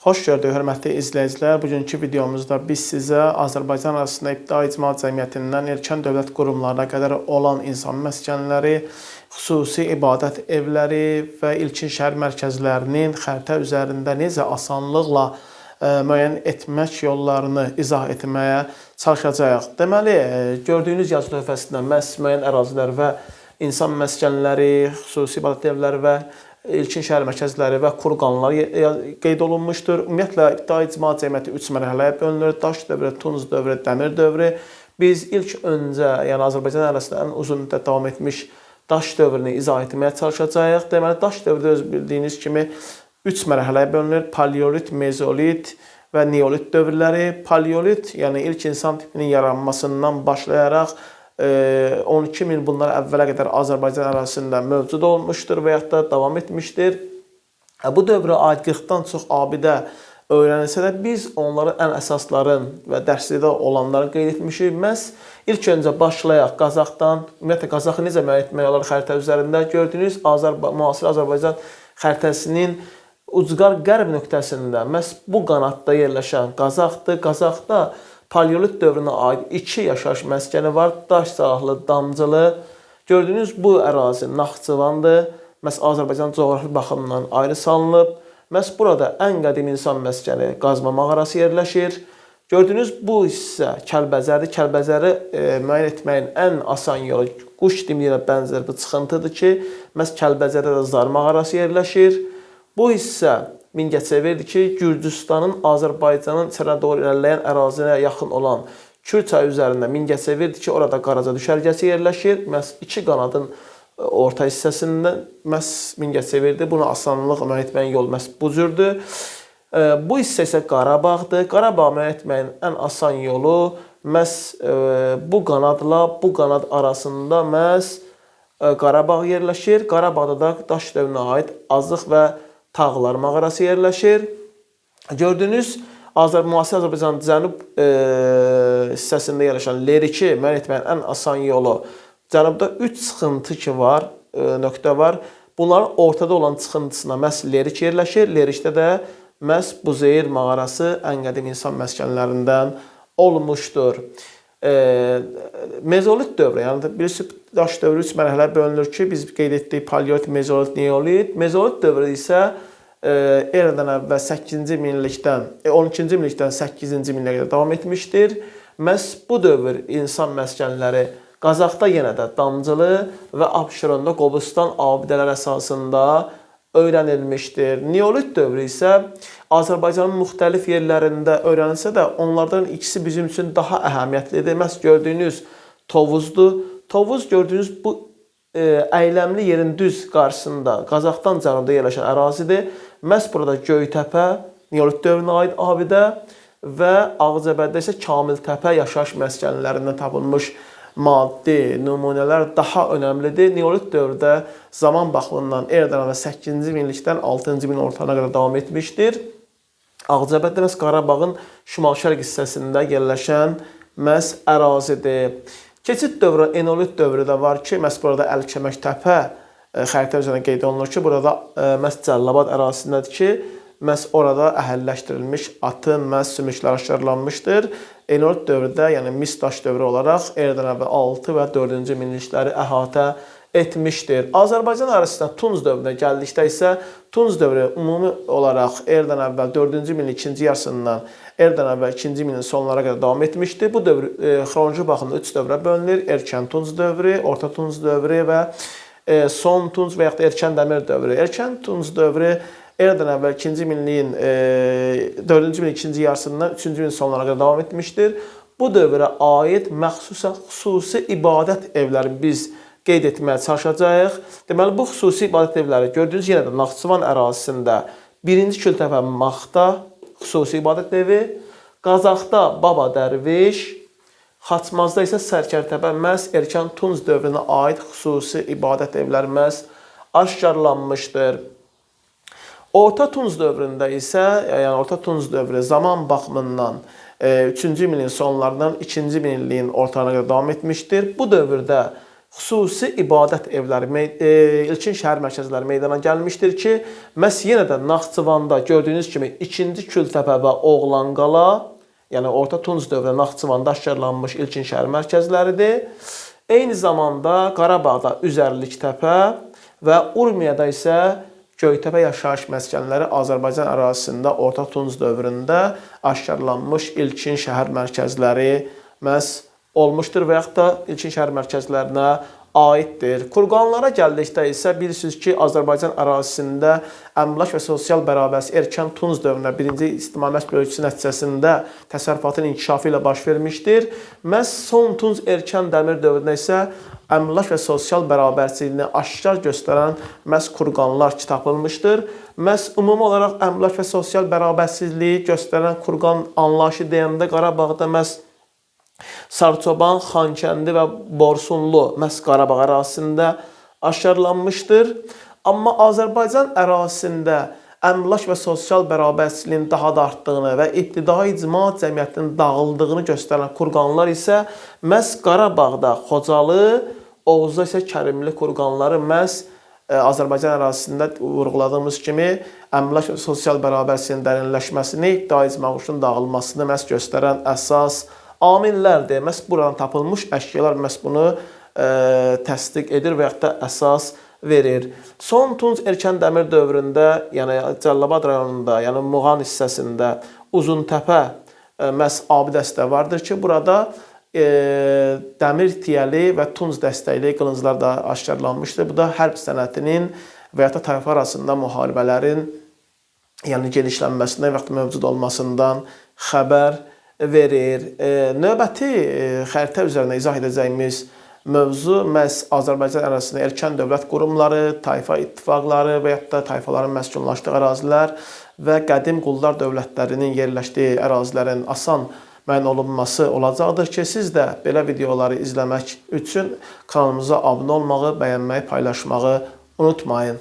Xoş gördük, hörmətli izləyicilər. Bugünkü videomuzda biz sizə Azərbaycan arasında İbtidai İctimai Cəmiyyətindən erkən dövlət qurumlarına qədər olan insan məskənləri, xüsusi ibadət evləri və ilkin şəhər mərkəzlərinin xəritə üzərində necə asanlıqla müəyyən etmək yollarını izah etməyə çalışacağıq. Deməli, gördüyünüz yazı lövhəsində məhz müəyyən ərazilər və insan məskənləri, xüsusi ibadət evləri və ilkin şəhər mərkəzləri və kurqanlar qeyd olunmuşdur. Ümumiyyətlə, İbtidai İctimai Cəmiyyəti 3 mərhələyə bölünür. Daş dövrü, Tunc dövrü, Dəmir dövrü. Biz ilk öncə, yəni Azərbaycan ərazisində ən uzun müddət davam etmiş daş dövrünü izah etməyə çalışacağıq. Deməli, daş dövrü öz bildiyiniz kimi 3 mərhələyə bölünür. Paleolit, mezolit və neolit dövrləri. Paleolit, yəni ilk insan tipinin yaranmasından başlayaraq 12 min bundan əvvələ qədər Azərbaycan ərazisində mövcud olmuşdur və yaxud da davam etmişdir. Bu dövrə aid 40-dan çox abidə öyrənilsə də biz onların ən əsasların və dərslikdə olanları qeyd etmişik. Məhz ilk öncə başlayaq Qazaxdan. Ümumiyyətlə, Qazaxı necə müəyyən etmək olar xəritə üzərində? Gördüyünüz müasir Azərbaycan xəritəsinin ucqar qərb nöqtəsində məhz bu qanadda yerləşən Qazaxdır. Qazaxda Paleolit dövrünə aid 2 yaşayış məskəni var. Daş salahlı, damcılı. Gördüyünüz bu ərazi Naxçıvandır. Məhz Azərbaycan coğrafi baxımından ayrı salınıb. Məhz burada ən qədim insan məskəni qazma mağarası yerləşir. Gördüyünüz bu hissə Kəlbəzərdir. Kəlbəzəri müəyyən etməyin ən asan yolu quş dimdiyinə bənzər bir çıxıntıdır ki, məhz Kəlbəzərdə də Zar mağarası yerləşir. Bu hissə Mingəçevirdir ki, Gürcüstanın Azərbaycanın içəriyə doğru irəliləyən əraziyə yaxın olan Kür çayı üzərində Mingəçevirdir ki, orada Qaraca düşərgəsi yerləşir. Məhz 2 qanadın orta hissəsində məhz Mingəçevirdir. Bunu asanlıqla müəyyən etməyin yolu məhz bu cürdür. Bu hissə isə Qarabağdır. Qarabağ müəyyən etməyin ən asan yolu məhz bu qanadla bu qanad arasında məhz Qarabağ yerləşir. Qarabağda da daş dövrünə aid Azıq və Tağlar mağarası yerləşir. Gördüyünüz müasir Azərbaycanın cənub hissəsində yerləşən Leriki müəyyən etməyin ən asan yolu. Cənubda 3 çıxıntı ki var, nöqtə var. Bunların ortada olan çıxıntısına məhz Lerik yerləşir. Lerikdə də məhz Buzeyir mağarası ən qədim insan məskənlərindən olmuşdur. Mezolit dövrü, yəni bilirsiniz, daş dövrü 3 mərhələyə bölünür ki, biz qeyd etdik paleolit, mezolit, neolit. Mezolit dövrü isə eradan əvvəl 8-ci minillikdən 12-ci minillikdən 8-ci minilliyə qədər davam etmişdir. Məhz bu dövr insan məskənləri Qazaxda yenə də Damcılı və Abşeronda Qobustan abidələr əsasında öyrənilmişdir. Neolit dövrü isə Azərbaycanın müxtəlif yerlərində öyrənilsə də onlardan ikisi bizim üçün daha əhəmiyyətlidir. Məhz gördüyünüz Tovuzdur. Tovuz gördüyünüz bu əyləmli yerin düz qarşısında Qazaxdan cənubda yerləşən ərazidir. Məhz burada Göytəpə, Neolit dövrünə aid abidə və Ağcabəddə isə Kamiltəpə yaşayış məskənlərindən tapılmış maddi nümunələr daha önəmlidir. Neolit dövrdə zaman baxımından eradan əvvəl 8-ci minillikdən 6-cı min ortalarına qədər davam etmişdir. Ağcabəddə məhz Qarabağın şimal-şərq hissəsində yerləşən məhz ərazidir. Keçid dövrü, Eneolit dövrü də var ki, məhz burada Əlkəməkdəpə xəritə üzərində qeyd olunur ki, burada məhz Cəlilabad ərazisindədir ki, məhz orada əhəlləşdirilmiş atın məhz sümükləri aşkarlanmışdır. Eneolit dövrdə, yəni mis daş dövrü olaraq eradan əvvəl 6 və 4-cü minillikləri əhatə etmişdir. Azərbaycan arasında Tunc dövrünə gəldikdə isə Tunc dövrü ümumi olaraq eradan əvvəl 4-cü minin ikinci yarısından eradan əvvəl 2-ci minin sonlara qədər davam etmişdir. Bu dövr xronoloji baxımda 3 dövrə bölünür. Erkən Tunc dövrü, Orta Tunc dövrü və Son Tunc və yaxud da Erkən Dəmir dövrü. Erkən Tunc dövrü eradan əvvəl 2-ci minliyin 4-cü minin ikinci yarısından 3-cü minin sonlara qədər davam etmişdir. Bu dövrə aid məxsusən xüsusi ibadət evləri biz qeyd etməyə çalışacağıq. Deməli, bu xüsusi ibadət evləri gördüyünüz yenə də Naxçıvan ərazisində 1-ci Kültəpə Maxda xüsusi ibadət evi, Qazaxda Baba Dərviş, Xaçmazda isə Sərkərtəpə məhz erkən Tunc dövrünə aid xüsusi ibadət evləri məhz aşkarlanmışdır. Orta Tunc dövründə isə, yəni Orta Tunc dövrü zaman baxımından 3-cü minin sonlarından 2-ci minilliyin ortalarına qədər davam etmişdir. Bu dövrdə xüsusi ibadət evləri, ilkin şəhər mərkəzləri meydana gəlmişdir ki, məhz yenə də Naxçıvanda gördüyünüz kimi 2-ci Kültəpə və Oğlanqala, yəni Orta Tunc dövrü Naxçıvanda aşkarlanmış ilkin şəhər mərkəzləridir. Eyni zamanda Qarabağda Üzərlikdəpə və Urmiyada isə Göytəpə yaşayış məskənləri Azərbaycan ərazisində Orta Tunc dövründə aşkarlanmış ilkin şəhər mərkəzləri məhz olmuşdur və yaxud da ilkin şəhər mərkəzlərinə aiddir. Kurqanlara gəldikdə isə bilirsiniz ki, Azərbaycan ərazisində əmlak və sosial bərabərlik erkən Tunc dövründə 1-ci istiqamət bölgüsü nəticəsində təsərrüfatın inkişafı ilə baş vermişdir. Məhz son Tunc erkən dəmir dövründə isə əmlak və sosial bərabərliyini aşkar göstərən məhz kurqanlar ki tapılmışdır. Məhz ümumi olaraq əmlak və sosial bərabərsizliyi göstərən kurqan anlayışı deyəndə Qarabağda məhz Sarıçoban, Xankəndi və Borsunlu məhz Qarabağ ərazisində aşkarlanmışdır. Amma Azərbaycan ərazisində əmlak və sosial bərabərsizliyin daha da artdığını və ibtidai icmaat cəmiyyətinin dağıldığını göstərən kurqanlar isə məhz Qarabağda Xocalı, Oğuzda isə Kərimli kurqanları məhz Azərbaycan ərazisində vurğuladığımız kimi əmlak və sosial bərabərsizliyin dərinləşməsini, ibtidai icmaatın dağılmasını məhz göstərən əsas amillərdir. Məhz buradan tapılmış əşyalar məhz bunu təsdiq edir və yaxud da əsas verir. Son Tunc erkən dəmir dövründə, yəni Cəlilabad rayonunda, yəni Muğan hissəsində Uzuntəpə məhz abidəsi də vardır ki, burada dəmir tiyəli və tunc dəstəkli qılınclar da aşkarlanmışdır. Bu da hərb sənətinin və yaxud da tayfa arasında müharibələrin yəni genişlənməsindən və yaxud da mövcud olmasından xəbər verir. Növbəti xəritə üzərində izah edəcəyimiz mövzu məhz Azərbaycan ərazisində erkən dövlət qurumları, tayfa ittifaqları və yaxud da tayfaların məskunlaşdığı ərazilər və qədim qullar dövlətlərinin yerləşdiyi ərazilərin asan müəyyən olunması olacaqdır ki, siz də belə videoları izləmək üçün kanalımıza abunə olmağı, bəyənməyi, paylaşmağı unutmayın.